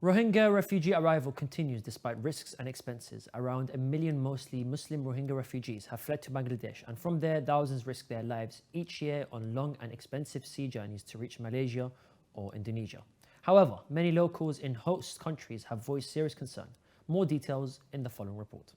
Rohingya refugee arrival continues despite risks and expenses. Around 1 million mostly Muslim Rohingya refugees have fled to Bangladesh, and from there thousands risk their lives each year on long and expensive sea journeys to reach Malaysia or Indonesia. However, many locals in host countries have voiced serious concern. More details in the following report.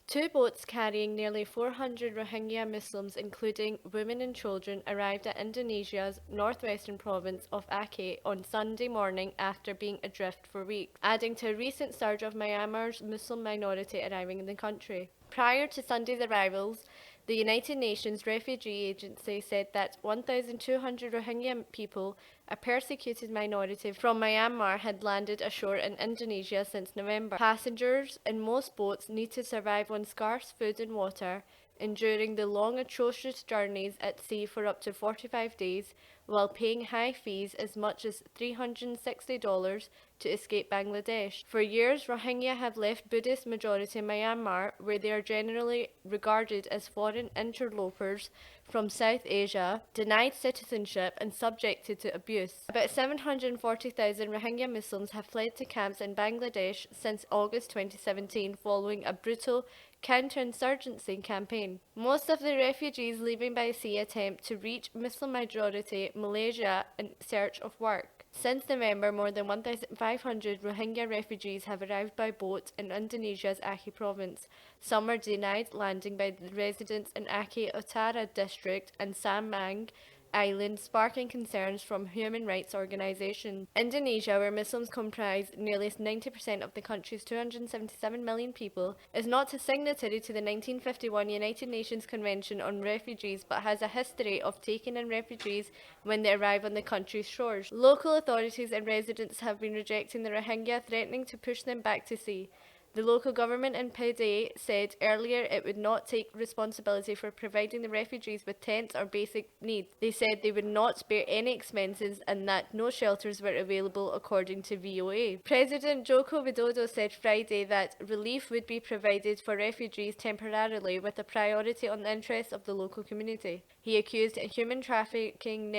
Two boats carrying nearly 400 Rohingya Muslims, including women and children, arrived at Indonesia's northwestern province of Aceh on Sunday morning after being adrift for weeks, adding to a recent surge of Myanmar's Muslim minority arriving in the country. Prior to Sunday's arrivals, the United Nations Refugee Agency said that 1,200 Rohingya people, a persecuted minority from Myanmar, had landed ashore in Indonesia since November. Passengers in most boats need to survive on scarce food and water, enduring the long, atrocious journeys at sea for up to 45 days, while paying high fees as much as $360 to escape Bangladesh. For years, Rohingya have left Buddhist-majority Myanmar, where they are generally regarded as foreign interlopers from South Asia, denied citizenship and subjected to abuse. About 740,000 Rohingya Muslims have fled to camps in Bangladesh since August 2017 following a brutal counterinsurgency campaign. Most of the refugees leaving by sea attempt to reach Muslim-majority Malaysia in search of work. Since November, more than 1,500 Rohingya refugees have arrived by boat in Indonesia's Aceh province. Some were denied landing by the residents in Aceh Utara district and Samang Island, sparking concerns from human rights organizations. Indonesia, where Muslims comprise nearly 90% of the country's 277 million people, is not a signatory to the 1951 United Nations Convention on Refugees, but has a history of taking in refugees when they arrive on the country's shores. Local authorities and residents have been rejecting the Rohingya, threatening to push them back to sea. The local government in Pede said earlier it would not take responsibility for providing the refugees with tents or basic needs. They said they would not bear any expenses and that no shelters were available, according to VOA. President Joko Widodo said Friday that relief would be provided for refugees temporarily with a priority on the interests of the local community. He accused a human trafficking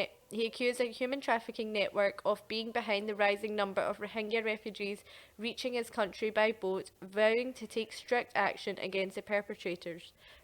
network of being behind the rising number of Rohingya refugees reaching his country by boat, vowing to take strict action against the perpetrators.